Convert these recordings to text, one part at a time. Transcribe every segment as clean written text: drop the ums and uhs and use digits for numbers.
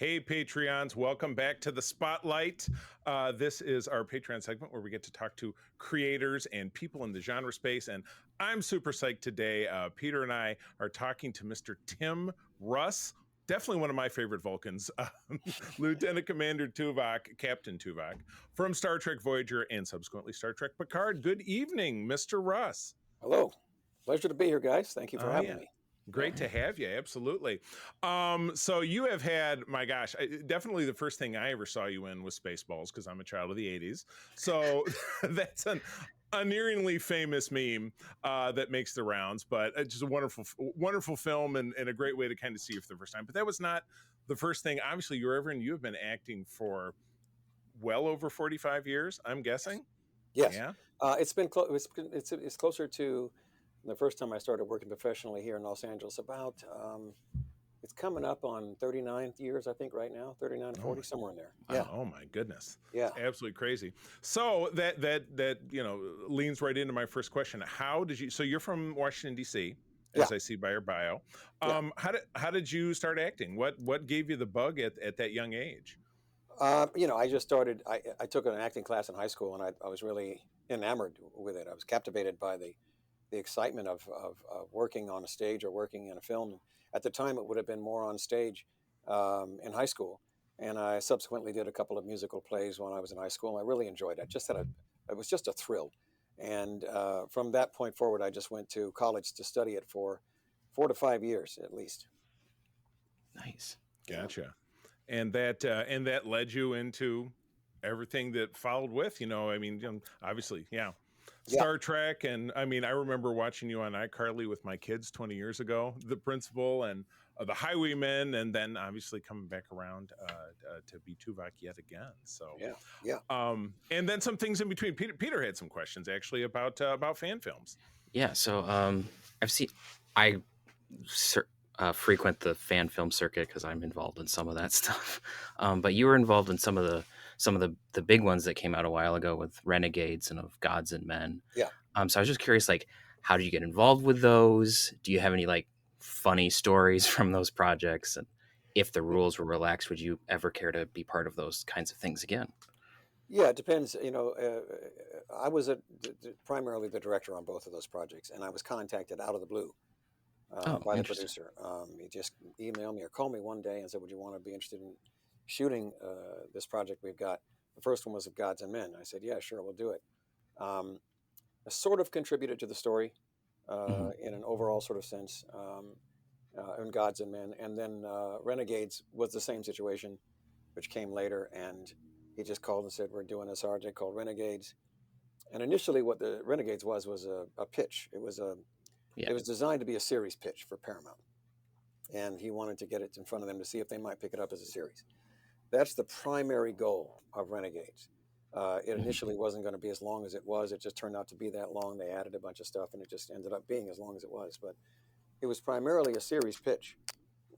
Hey, Patreons, welcome back to the Spotlight. This is our Patreon segment where we get to talk to creators and people in the genre space. And I'm super psyched today. Peter and I are talking to Mr. Tim Russ, definitely one of my favorite Vulcans, Lieutenant Commander Tuvok, Captain Tuvok, from Star Trek Voyager and subsequently Star Trek Picard. Good evening, Mr. Russ. Hello. Pleasure to be here, guys. Thank you for Oh, having yeah. me. Great to have you. Absolutely. So you have had, my gosh, definitely the first thing I ever saw you in was Spaceballs because I'm a child of the 80s. So that's an unerringly famous meme that makes the rounds, but it's just a wonderful film and a great way to kind of see you for the first time. But that was not the first thing. Obviously, you're ever, and you have been acting for well over 45 years, I'm guessing. Yes. Yeah. It's been it's closer to the first time I started working professionally here in Los Angeles. It's coming up on 39 years, I think, right now, 39 or Oh 40, my somewhere in there. Yeah. Wow, oh my goodness. Yeah. It's absolutely crazy. So that leans right into my first question. How did you so you're from Washington D.C., Yeah. as I see by your bio. Yeah. How did you start acting? What gave you the bug at that young age? I just started, I took an acting class in high school and I was really enamored with it. I was captivated by the excitement of working on a stage or working in a film. At the time, it would have been more on stage in high school. And I subsequently did a couple of musical plays when I was in high school. And I really enjoyed it. It was just a thrill. And from that point forward, I just went to college to study it for 4 to 5 years at least. Nice. Yeah. Gotcha. And that led you into everything that followed with, I mean, obviously, yeah. Yeah. Star Trek, and I mean, I remember watching you on iCarly with my kids 20 years ago, the principal and the Highwaymen, and then obviously coming back around to be Tuvok yet again. So, Yeah. Yeah. and then some things in between. Peter had some questions actually about fan films. Yeah. So I frequent the fan film circuit because I'm involved in some of that stuff. But you were involved in some of the big ones that came out a while ago with Renegades and of Gods and Men. Yeah. So I was just curious, like, how did you get involved with those? Do you have any like funny stories from those projects? And if the rules were relaxed, would you ever care to be part of those kinds of things again? Yeah, it depends. I was primarily the director on both of those projects, and I was contacted out of the blue Oh, by the interesting. producer. He just emailed me or called me one day and said, "Would you want to be interested in shooting this project we've got?" The first one was of Gods and Men. I said, "Yeah, sure, we'll do it." Um, I sort of contributed to the story Hmm. in an overall sort of sense in Gods and Men, and then Renegades was the same situation, which came later, and he just called and said, "We're doing this project called Renegades." And initially, what the Renegades was a pitch. Yeah. It was designed to be a series pitch for Paramount, and he wanted to get it in front of them to see if they might pick it up as a series. That's the primary goal of Renegades. It Hmm. initially wasn't going to be as long as it was. It just turned out to be that long. They added a bunch of stuff, and it just ended up being as long as it was. But it was primarily a series pitch,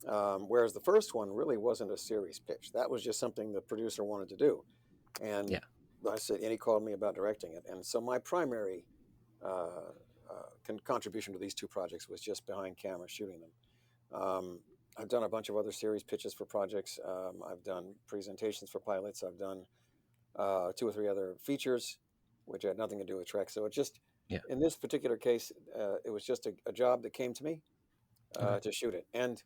whereas the first one really wasn't a series pitch. That was just something the producer wanted to do, and Yeah. I said, and he called me about directing it. And so my primary uh, contribution to these two projects was just behind camera shooting them. I've done a bunch of other series pitches for projects. I've done presentations for pilots. I've done two or three other features, which had nothing to do with Trek. So it just, Yeah. in this particular case, it was just a job that came to me Okay. to shoot it. And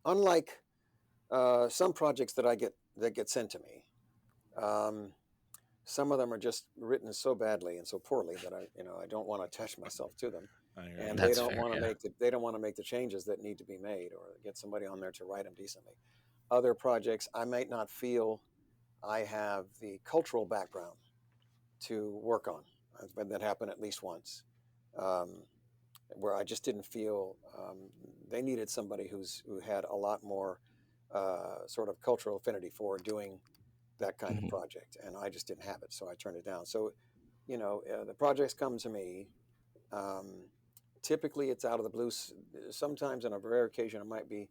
unlike some projects that get sent to me, um, some of them are just written so badly and so poorly that I don't want to attach myself to them, I hear and you. they That's don't fair. want to Yeah. make the changes that need to be made or get somebody on there to write them decently. Other projects, I might not feel I have the cultural background to work on. That happened at least once, um, where I just didn't feel they needed somebody who had a lot more sort of cultural affinity for doing that kind of Hmm. project, and I just didn't have it, so I turned it down. So, the projects come to me. Um, Typically, it's out of the blue. Sometimes, on a rare occasion, it might be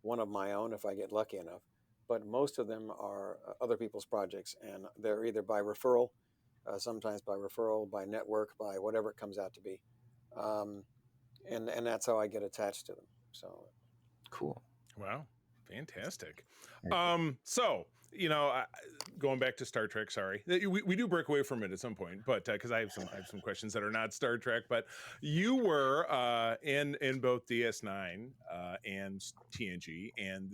one of my own if I get lucky enough. But most of them are other people's projects, and they're either by referral, sometimes by referral, by network, by whatever it comes out to be, um, and that's how I get attached to them. So, Cool. Wow. Fantastic. Very cool. So, going back to Star Trek, sorry, we do break away from it at some point, but because I have some questions that are not Star Trek, but you were in both DS9 and TNG and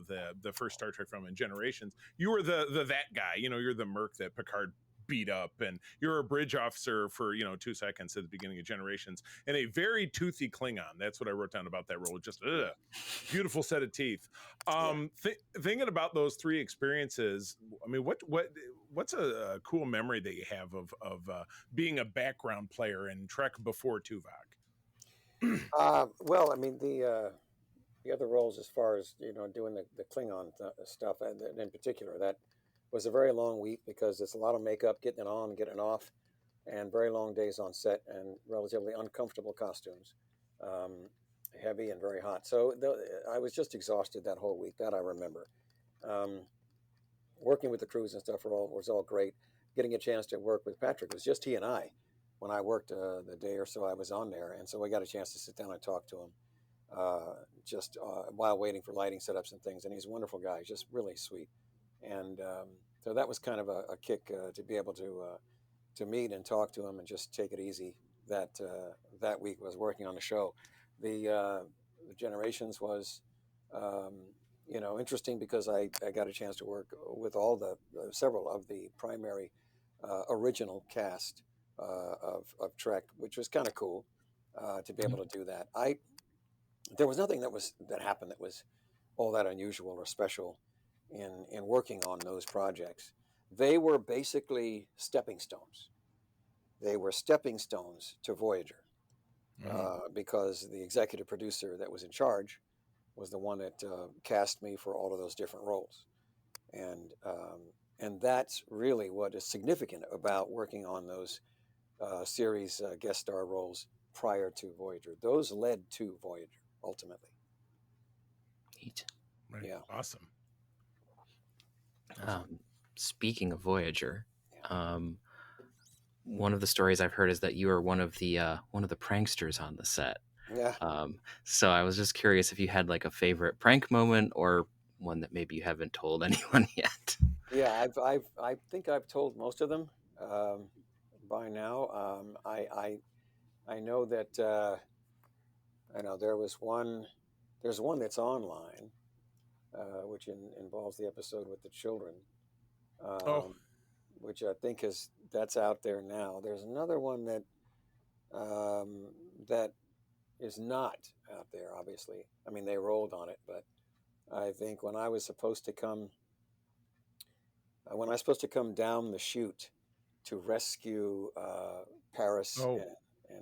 the first Star Trek film in Generations. You were the that guy. You're the merc that Picard beat up, and you're a bridge officer for 2 seconds at the beginning of Generations, and a very toothy Klingon. That's what I wrote down about that role. Just beautiful set of teeth. Thinking about those three experiences, I mean, what's a cool memory that you have of being a background player in Trek before Tuvok? Well, I mean, the other roles, as far as doing the Klingon stuff, and in particular, that was a very long week because it's a lot of makeup, getting it on, getting it off, and very long days on set and relatively uncomfortable costumes, heavy and very hot. So I was just exhausted that whole week. That I remember. Um, Working with the crews and stuff was all great. Getting a chance to work with Patrick, it was just he and I when I worked the day or so I was on there, and so I got a chance to sit down and talk to him just while waiting for lighting setups and things. And he's a wonderful guy, just really sweet. And so that was kind of a kick to be able to meet and talk to him and just take it easy. That week was working on the show. The Generations was interesting because I got a chance to work with all the several of the primary original cast of Trek, which was kind of cool to be able to do that. There was nothing that happened that was all that unusual or special in working on those projects. They were basically stepping stones. They were stepping stones to Voyager because the executive producer that was in charge was the one that cast me for all of those different roles, and that's really what is significant about working on those series guest star roles prior to Voyager. Those led to Voyager ultimately. Neat. Right. Yeah. Awesome. Speaking of Voyager, one of the stories I've heard is that you were one of the pranksters on the set. Yeah. So I was just curious if you had like a favorite prank moment or one that maybe you haven't told anyone yet. Yeah, I think I've told most of them by now. I know that I know there's one that's online, which involves the episode with the children, Oh, which I think that's out there now. There's another one that is not out there. Obviously, I mean they rolled on it, but I think when I was supposed to come down the chute to rescue Paris oh,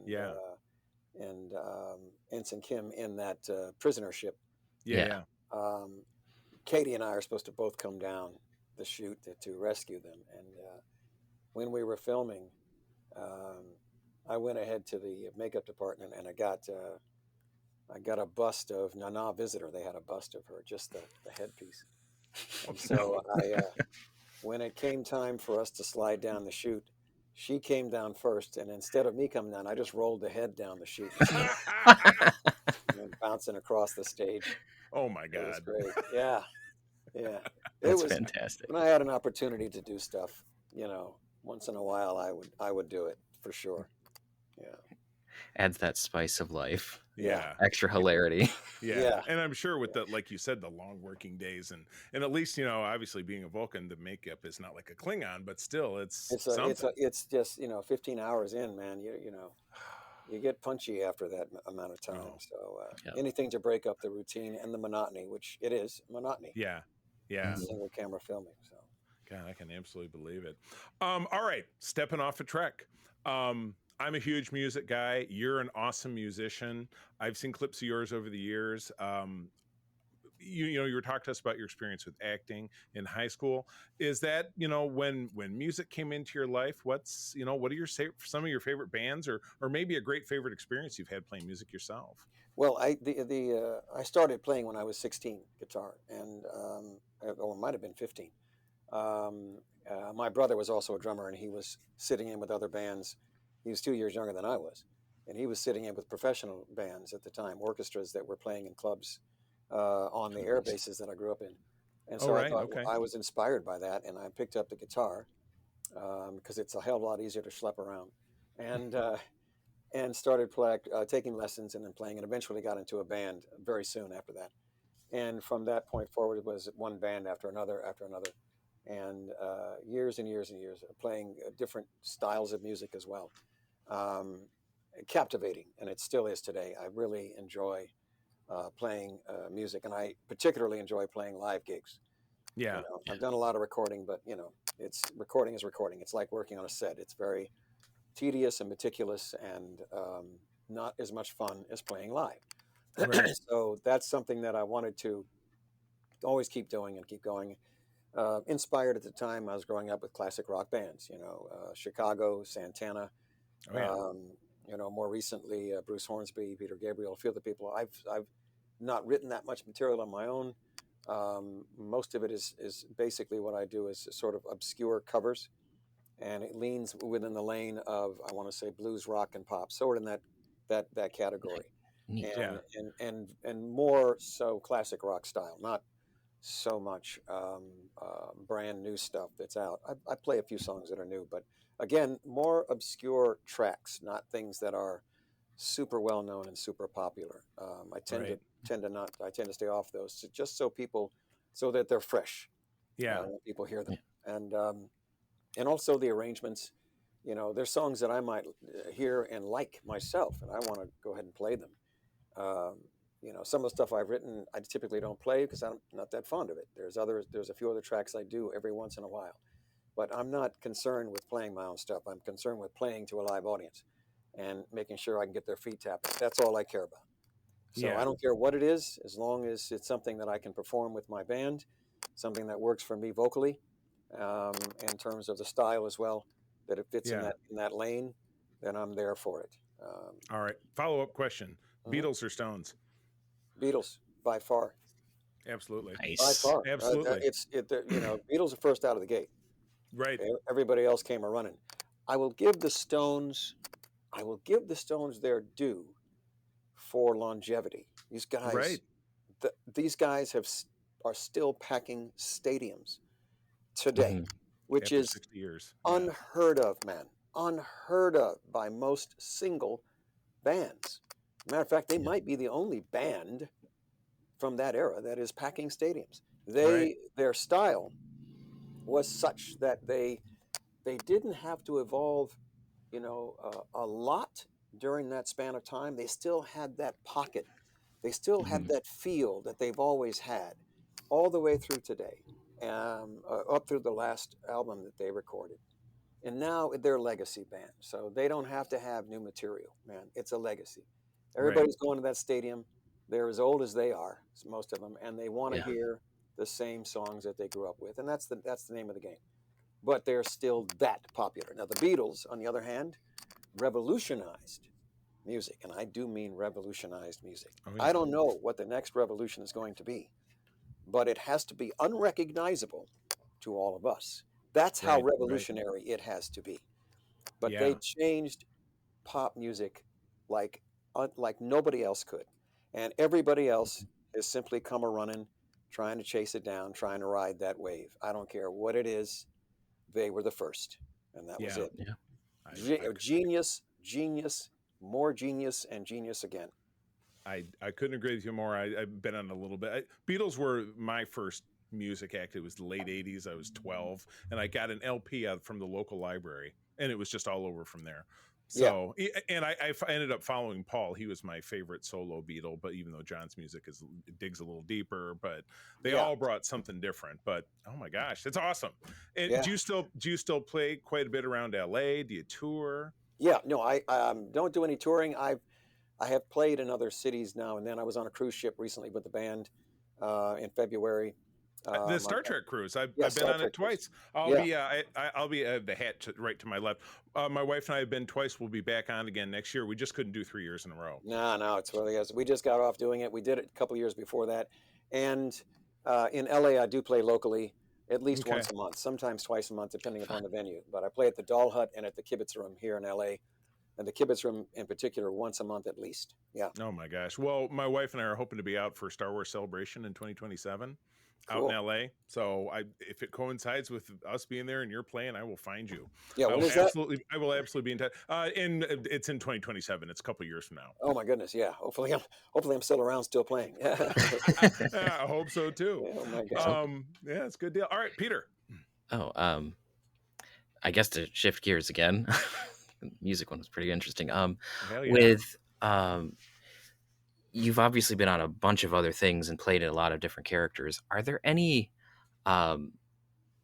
yeah, and Ensign Kim in that prisoner ship. yeah, Yeah. yeah. Katie and I are supposed to both come down the chute to rescue them. And when we were filming, I went ahead to the makeup department and I got a bust of Nana Visitor. They had a bust of her, just the headpiece. And so when it came time for us to slide down the chute, she came down first, and instead of me coming down, I just rolled the head down the chute instead, and then bouncing across the stage. Oh my It was God. great. Yeah, yeah. It That's was fantastic. when I had an opportunity to do stuff, once in a while, I would do it for sure. Yeah, Adds that spice of life, Yeah. extra hilarity. Yeah. yeah, And I'm sure with yeah. like you said, the long working days and at least, obviously being a Vulcan, the makeup is not like a Klingon, but still it's something. It's just 15 hours in, man. You get punchy after that amount of time. Oh, So Yep. anything to break up the routine and the monotony, which it is monotony yeah. Yeah. Mhm. single camera filming. So God, I can absolutely believe it. All right, stepping off a Trek. I'm a huge music guy. You're an awesome musician. I've seen clips of yours over the years. You were talking to us about your experience with acting in high school. Is that when music came into your life? What are some of your favorite bands or maybe a great favorite experience you've had playing music yourself? well, I started playing when I was 16 guitar, and or it might have been 15. My brother was also a drummer, and he was sitting in with other bands. He was 2 years younger than I was, and he was sitting in with professional bands at the time, orchestras that were playing in clubs on the air bases that I grew up in. And Oh, so I right. thought Okay. I was inspired by that, and I picked up the guitar because it's a hell of a lot easier to schlep around, and started taking lessons and then playing, and eventually got into a band very soon after that. And from that point forward, it was one band after another, and years and years and years of playing different styles of music as well. Um, Captivating, and it still is today. I really enjoy playing music, and I particularly enjoy playing live gigs. Yeah. Yeah. I've done a lot of recording, but it's recording is recording. It's like working on a set. It's very tedious and meticulous, and not as much fun as playing live. Right. So that's something that I wanted to always keep doing and keep going. Inspired at the time, I was growing up with classic rock bands, Chicago, Santana, Oh, yeah. more recently, Bruce Hornsby, Peter Gabriel, a few other people. I've not written that much material on my own. Most of it is basically what I do is sort of obscure covers, and it leans within the lane of, I want to say, blues, rock, and pop, sort of in that category, Neat. Yeah. and more so classic rock style, not so much brand new stuff that's out. I play a few songs that are new, but again, more obscure tracks, not things that are super well known and super popular. I Right. tend to stay off those, just so that they're fresh Yeah. when people hear them, Yeah. and also the arrangements. There's songs that I might hear and like myself, and I want to go ahead and play them. Um, some of the stuff I've written, I typically don't play because I'm not that fond of it. There's a few other tracks I do every once in a while, but I'm not concerned with playing my own stuff. I'm concerned with playing to a live audience and making sure I can get their feet tapping. That's all I care about. So I Yeah. don't care what it is, as long as it's something that I can perform with my band, something that works for me vocally, in terms of the style as well, that it fits in Yeah. that lane, then I'm there for it. All right. Follow-up question. Mhm. Beatles or Stones? Beatles by far. Absolutely. By Nice. far, Absolutely. Beatles are first out of the gate. Right. Everybody else came a running. I will give the Stones, I will give the Stones their due for longevity. Right. These guys are still packing stadiums today, Hmm. which After is 60 years. Yeah. unheard of, man. Unheard of by most single bands. Matter of fact, they Yeah. might be the only band from that era that is packing stadiums. Right. Their style was such that they didn't have to evolve, a lot during that span of time. They still had that pocket. They still had Hmm. that feel that they've always had, all the way through today, up through the last album that they recorded. And now they're legacy band, so they don't have to have new material. Man, it's a legacy. Right. Everybody's going to that stadium. They're as old as they are, most of them, and they want to Yeah. hear the same songs that they grew up with, and that's the name of the game. But they're still that popular. Now, the Beatles, on the other hand, revolutionized music, and I do mean revolutionized music. Oh, I yeah. don't know what the next revolution is going to be, but it has to be unrecognizable to all of us. That's how Right. Right. revolutionary it has to be. But they Yeah. changed pop music like like nobody else could, and everybody else has simply come a running, trying to chase it down, trying to ride that wave. I don't care what it is; they were the first, and that was Yeah. it. Yeah. I Genius, genius, more genius, and genius again. I couldn't agree with you more. I've been on a little bit. Beatles were my first music act. It was the late '80s. I was 12, and I got an LP out from the local library, and it was just all over from there. Yeah, So, and I ended up following Paul. He was my favorite solo Beatle, but even though John's music digs a little deeper, but they yeah, all brought something different. But oh my gosh, it's awesome. And yeah. do you still play quite a bit around LA? Do you tour? Yeah, no, I don't do any touring. I have played in other cities now and then. I was on a cruise ship recently with the band in February. The Star Trek cruise. Yeah, I've been Star on it Trek cruise. twice. I'll Yeah, be I'll be the hat right to my left. My wife and I have been twice. We'll be back on again next year. We just couldn't do 3 years in a row. no, it's really is. We just got off doing it. We did it a couple years before that, and in LA, I do play locally at least Okay. once a month, sometimes twice a month, depending Fun. upon the venue. But I play at the Doll Hut and at the Kibitz Room here in LA and the Kibitz Room in particular once a month at least. Yeah, Oh my gosh. Well, my wife and I are hoping to be out for Star Wars Celebration in 2027 out in cool. LA. So if it coincides with us being there and you're playing, I will find you. Yeah, when is that? I will absolutely be in touch. It's in 2027. It's a couple years from now. Oh my goodness, yeah. Hopefully I'm still around, still playing. Yeah. I hope so too. Oh my So, God. Yeah, it's a good deal. All right, Peter. oh, I guess to shift gears again, the music one was pretty interesting. Hell yeah. With you've obviously been on a bunch of other things and played a lot of different characters. Are there any, I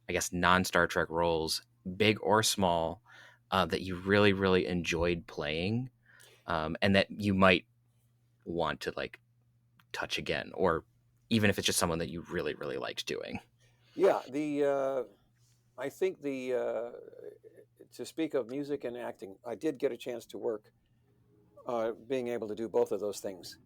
guess, non-Star Trek roles, big or small, that you really, really enjoyed playing, and that you might want to like touch again, or even if it's just someone that you really, really liked doing? Yeah, I think to speak of music and acting, I did get a chance to work being able to do both of those things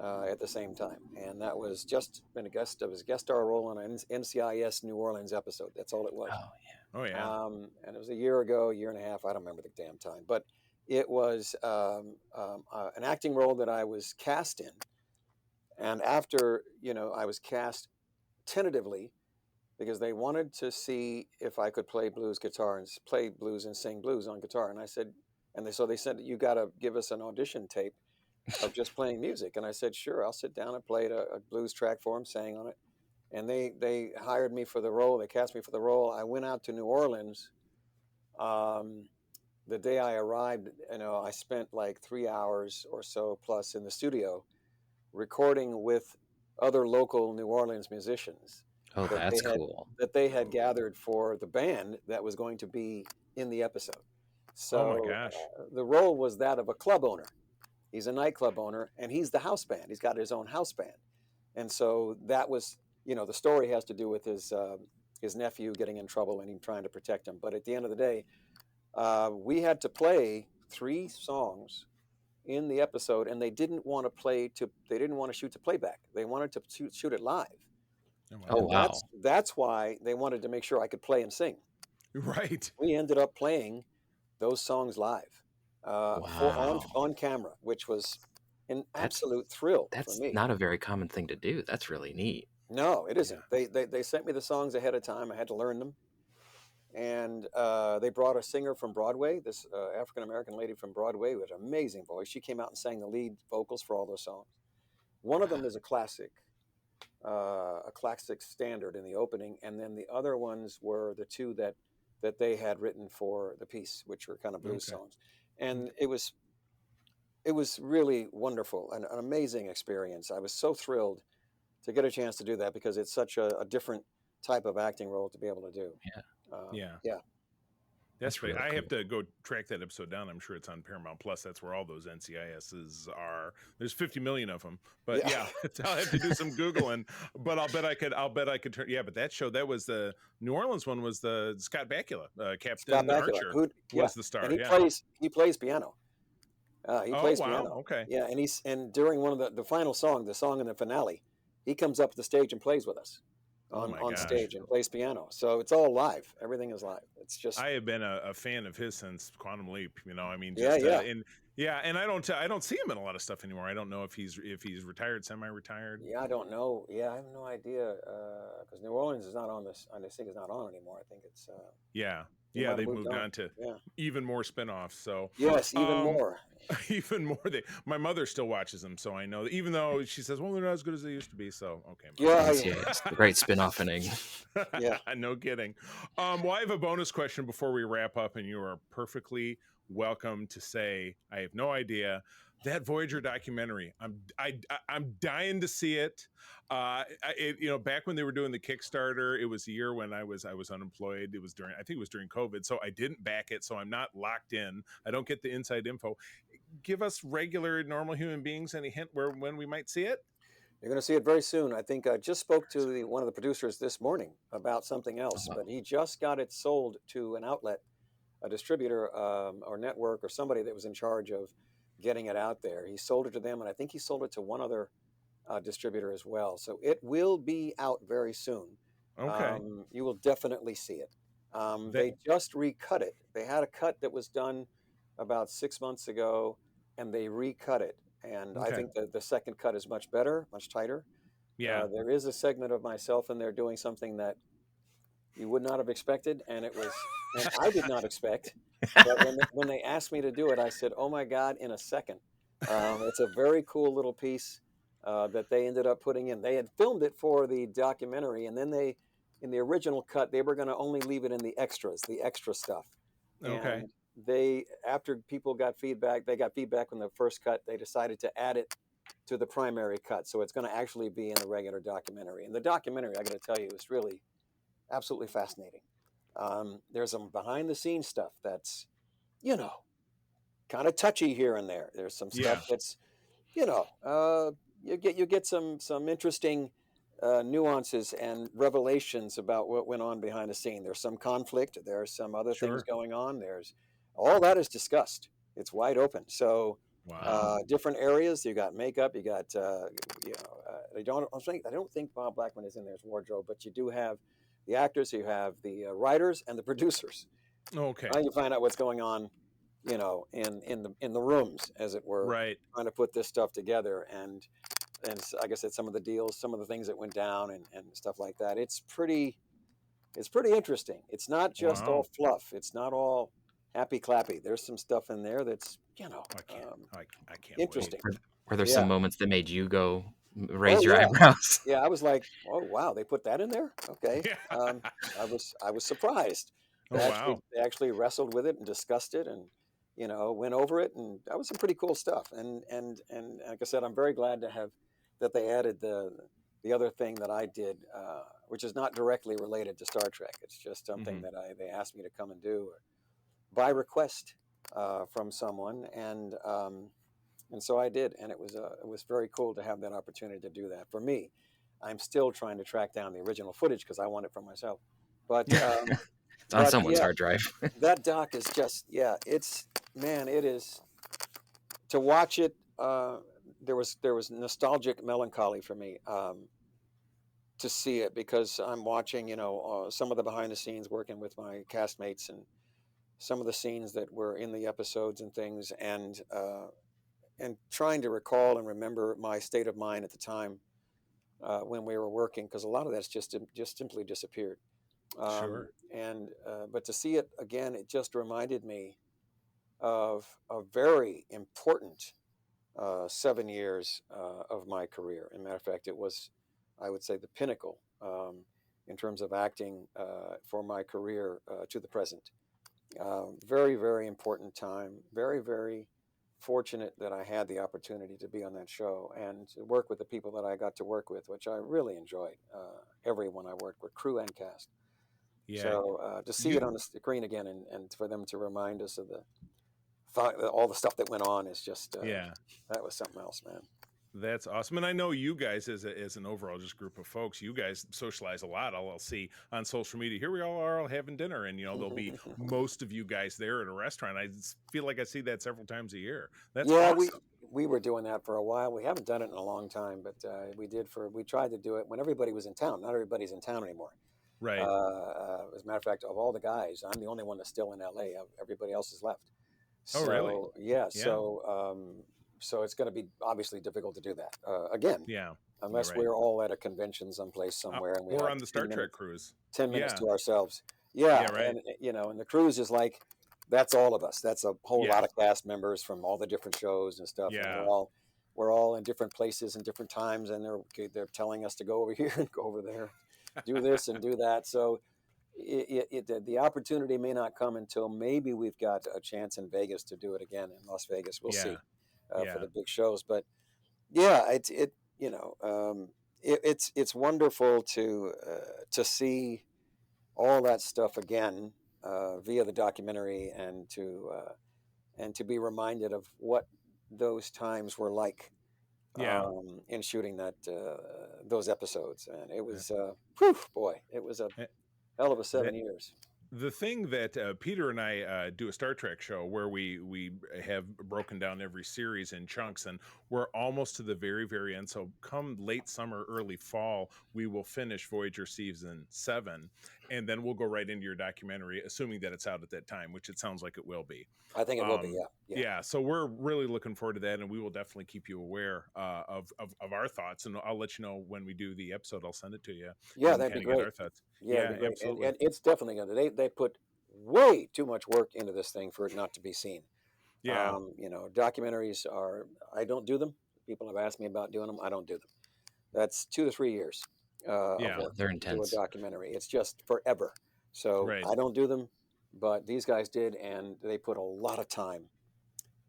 at the same time, and that was just been a guest. I was a guest star role on an NCIS New Orleans episode. That's all it was. Oh yeah. And it was a year ago, year and a half. I don't remember the damn time, but it was an acting role that I was cast in. And after, I was cast tentatively because they wanted to see if I could play blues guitar and play blues and sing blues on guitar. And I said, so they said, you got to give us an audition tape of just playing music. And I said, sure, I'll sit down and play a blues track for them, sang on it. And they hired me for the role. They cast me for the role. I went out to New Orleans. The day I arrived, I spent like 3 hours or so plus in the studio recording with other local New Orleans musicians Oh, that that's cool. they had gathered for the band that was going to be in the episode. Oh my So gosh. the role was that of a club owner. He's a nightclub owner, and he's the house band. He's got his own house band, and so that was, the story has to do with his nephew getting in trouble and him trying to protect him. But at the end of the day, we had to play 3 songs in the episode, and they didn't want to shoot to playback. They wanted to shoot it live. Oh, And wow. that's why they wanted to make sure I could play and sing. Right. We ended up playing those songs live Wow. on camera, which was an That's absolute thrill for that's me. not a very common thing to do. That's really neat. No, it isn't. Yeah. They sent me the songs ahead of time. I had to learn them. And they brought a singer from Broadway, this African-American lady from Broadway with an amazing voice. She came out and sang the lead vocals for all those songs. One of them is a classic standard in the opening, and then the other ones were the 2 that they had written for the piece, which were kind of blues Okay. songs. And it was really wonderful, an amazing experience. I was so thrilled to get a chance to do that because it's such a different type of acting role to be able to do. Yeah. Yeah. That's really I have cool. to go track that episode down. I'm sure it's on Paramount Plus. That's where all those NCISs are. There's 50 million of them. But yeah, I'll have to do some Googling. But I'll bet I could turn. Yeah, but that show, that was the New Orleans one, was the Scott Bakula, Captain Scott Bakula, Archer was the star. and he Yeah. plays piano. He Oh plays wow. piano. Okay. Yeah, and during one of the final song, the song in the finale, he comes up to the stage and plays with us Oh my on gosh. stage and plays piano. So it's all live. Everything is live. It's just I have been a fan of his since Quantum Leap. I mean, Yeah, just yeah. and I don't see him in a lot of stuff anymore. I don't know if he's retired, semi-retired. Yeah, I don't know. Yeah, I have no idea because New Orleans is not on this. I think it's not on anymore. I think it's Yeah. he Yeah, might have they've moved on to Yeah. even more spin-offs. So Yes, even um, more. even more. My mother still watches them, so I know. Even though she says, "Well, they're not as good as they used to be," so okay. Yeah, It's a great spin-off inning. Yeah. No kidding. Well, I have a bonus question before we wrap up, and you are perfectly welcome to say I have no idea. That Voyager documentary, I'm dying to see it. Back when they were doing the Kickstarter, it was a year when I was unemployed. I think it was during COVID, so I didn't back it. So I'm not locked in. I don't get the inside info. Give us regular, normal human beings any hint when we might see it? You're going to see it very soon. I think I just spoke to one of the producers this morning about something else, wow. but he just got it sold to an outlet, a distributor or network or somebody that was in charge of getting it out there. He sold it to them, and I think he sold it to one other distributor as well. So it will be out very soon. Okay. You will definitely see it. They just recut it. They had a cut that was done about 6 months ago, and they recut it. And I Okay. think that the second cut is much better, much tighter. Yeah. There is a segment of myself in there doing something that you would not have expected, and and I did not expect. But when they asked me to do it, I said, "Oh my God!" In a second. It's a very cool little piece that they ended up putting in. They had filmed it for the documentary, and then in the original cut, they were going to only leave it in the extras, the extra stuff. Okay. And after people got feedback, they got feedback from the first cut. They decided to add it to the primary cut, so it's going to actually be in the regular documentary. And the documentary, I got to tell you, is really absolutely fascinating. There's some behind the scenes stuff that's, you know, kind of touchy here and there. There's some stuff Yeah. that's, you know, you get some interesting nuances and revelations about what went on behind the scene. There's some conflict. There's some other things Sure. going on. There's all that is discussed. It's wide open. So Wow. different areas. You got makeup. You got I don't think Bob Blackman is in there as wardrobe, but you do have the actors. You have the writers and the producers. Okay. Trying to find out what's going on, in the rooms, as it were, Right. trying to put this stuff together. And like I said, some of the deals, some of the things that went down, and stuff like that. It's pretty interesting. It's not just all Wow. fluff. It's not all happy clappy. There's some stuff in there that's I can't. I can't wait. interesting. Were there some Yeah. moments that made you go Oh raise your yeah. eyebrows? Yeah. I was like, oh wow, they put that in there. Okay. Yeah. I was surprised. Oh wow. They actually wrestled with it and discussed it, and went over it, and that was some pretty cool stuff. And like I said, I'm very glad to have that they added the other thing that I did, which is not directly related to Star Trek. It's just something Hmm. that they asked me to come and do by request from someone, and so I did, and it was very cool to have that opportunity to do that. For me, I'm still trying to track down the original footage because I want it for myself. But It's on someone's yeah, hard drive. that doc is just, yeah, it's, man, it is, to watch it. There was nostalgic melancholy for me, to see it, because I'm watching, some of the behind the scenes, working with my castmates, and some of the scenes that were in the episodes and things, and trying to recall and remember my state of mind at the time, when we were working, because a lot of that's just simply disappeared. And But to see it again, it just reminded me of a very important 7 years of my career. As a matter of fact, it was, I would say, the pinnacle, in terms of acting, for my career, to the present. Very, very important time. Very, very fortunate that I had the opportunity to be on that show and to work with the people that I got to work with, which I really enjoyed. Everyone I worked with, crew and cast. Yeah. So to see You. it on the screen again, and for them to remind us of all the stuff that went on, is just, Yeah. that was something else, man. That's awesome. And I know you guys, as an overall just group of folks, you guys socialize a lot. I'll see on social media. Here we all are, all having dinner, and there'll be most of you guys there at a restaurant. I feel like I see that several times a year. That's Yeah, awesome. we were doing that for a while. We haven't done it in a long time, but we tried to do it when everybody was in town. Not everybody's in town anymore. Right. As a matter of fact, of all the guys, I'm the only one that's still in LA. Everybody else has left. Oh, really? So yeah, Yeah. so it's going to be obviously difficult to do that again, Yeah. You're unless right. we're all at a convention someplace somewhere, and we Or have on the Star Trek cruise. 10 minutes Yeah. to ourselves. Yeah, Yeah. Right. and and the cruise is like, that's all of us. That's a whole Yeah. lot of cast members from all the different shows and stuff, and Yeah. we're all in different places and different times, and they're telling us to go over here and go over there, do this and do that. So the opportunity may not come until maybe we've got a chance in Vegas to do it again, in Las Vegas. We'll Yeah. see, for Yeah. the big shows. But yeah, it's wonderful to see all that stuff again, via the documentary, and to be reminded of what those times were like, Yeah. in shooting those episodes. And it Uh, was, whew, boy, it was a uh, hell of a That 7 years. the thing that Peter and I do a Star Trek show where we have broken down every series in chunks, and we're almost to the very, very end. So come late summer, early fall, we will finish Voyager season 7, and then we'll go right into your documentary, assuming that it's out at that time, which it sounds like it will be. I think it will be. Yeah. So we're really looking forward to that, and we will definitely keep you aware of our thoughts, and I'll let you know when we do the episode. I'll send it to you. Yeah, that'd be great. Our thoughts. Yeah, that'd be great. Absolutely. And it's definitely going to. They put way too much work into this thing for it not to be seen. Yeah. Documentaries are. I don't do them. People have asked me about doing them. I don't do them. That's 2 to 3 years. They're intense. To a documentary. It's just forever. So I don't do them, but these guys did, and they put a lot of time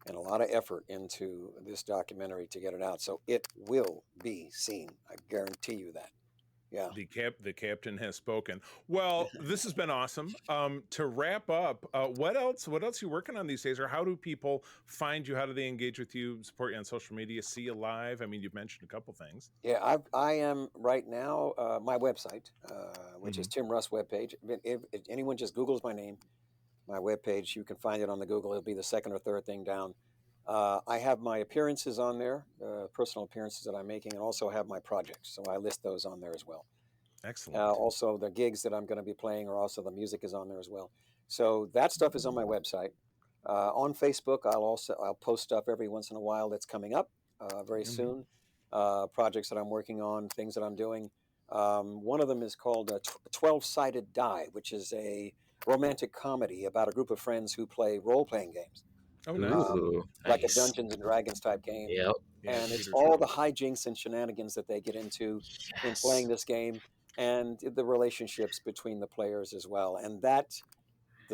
and a lot of effort into this documentary to get it out. So it will be seen. I guarantee you that. Yeah. The captain has spoken. Well, this has been awesome. To wrap up, what else are you working on these days, or how do people find you? How do they engage with you, support you on social media, see you live? I mean, you've mentioned a couple things. Yeah, I am right now, my website, which is Tim Russ webpage. If anyone just Googles my name, my webpage, you can find it on the Google. It'll be the second or third thing down. I have my appearances on there, personal appearances that I'm making, and also have my projects. So I list those on there as well. Excellent. Also, the gigs that I'm going to be playing, or also the music is on there as well. So that stuff is on my website. On Facebook, I'll post stuff every once in a while that's coming up very soon. Projects that I'm working on, things that I'm doing. One of them is called 12-Sided Die, which is a romantic comedy about a group of friends who play role-playing games. Oh, nice. Like a Dungeons and Dragons type game. Yep. And it's all the hijinks and shenanigans that they get into in playing this game, and the relationships between the players as well. And the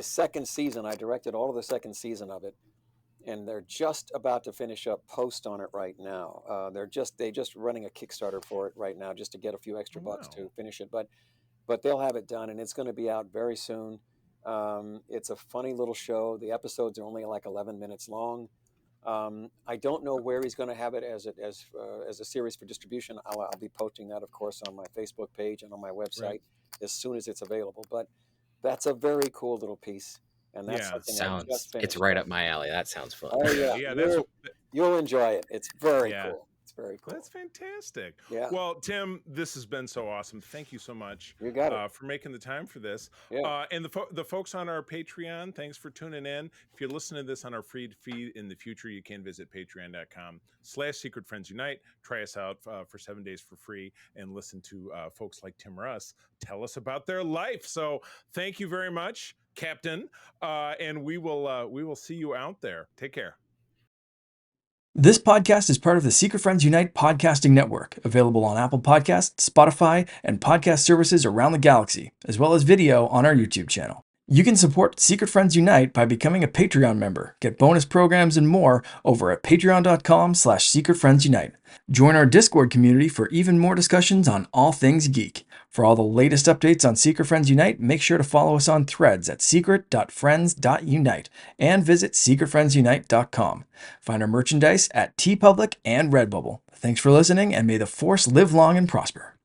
second season, I directed all of the second season of it, and they're just about to finish up post on it right now. They're just running a Kickstarter for it right now, just to get a few extra bucks to finish it. But they'll have it done, and it's going to be out very soon. It's a funny little show. The episodes are only like 11 minutes long. I don't know where he's going to have it as a series for distribution. I'll be posting that, of course, on my Facebook page and on my website as soon as it's available. But that's a very cool little piece, and that's something I just finished. It's right up my alley. That sounds fun. Oh yeah, you'll enjoy it. It's very cool. It's very cool. That's fantastic. Yeah. Well, Tim, this has been so awesome. Thank you so much. You got it. For making the time for this. Yeah. And the folks on our Patreon, thanks for tuning in. If you're listening to this on our free feed in the future, you can visit patreon.com/Secret Friends Unite. Try us out for 7 days for free and listen to folks like Tim Russ tell us about their life. So thank you very much, Captain. And we will see you out there. Take care. This podcast is part of the Secret Friends Unite podcasting network, available on Apple Podcasts, Spotify, and podcast services around the galaxy, as well as video on our YouTube channel. You can support Secret Friends Unite by becoming a Patreon member, get bonus programs and more over at patreon.com/Secret Friends Unite. Join our Discord community for even more discussions on all things geek. For all the latest updates on Secret Friends Unite, make sure to follow us on Threads at secret.friends.unite and visit secretfriendsunite.com. Find our merchandise at TeePublic and Redbubble. Thanks for listening, and may the Force live long and prosper.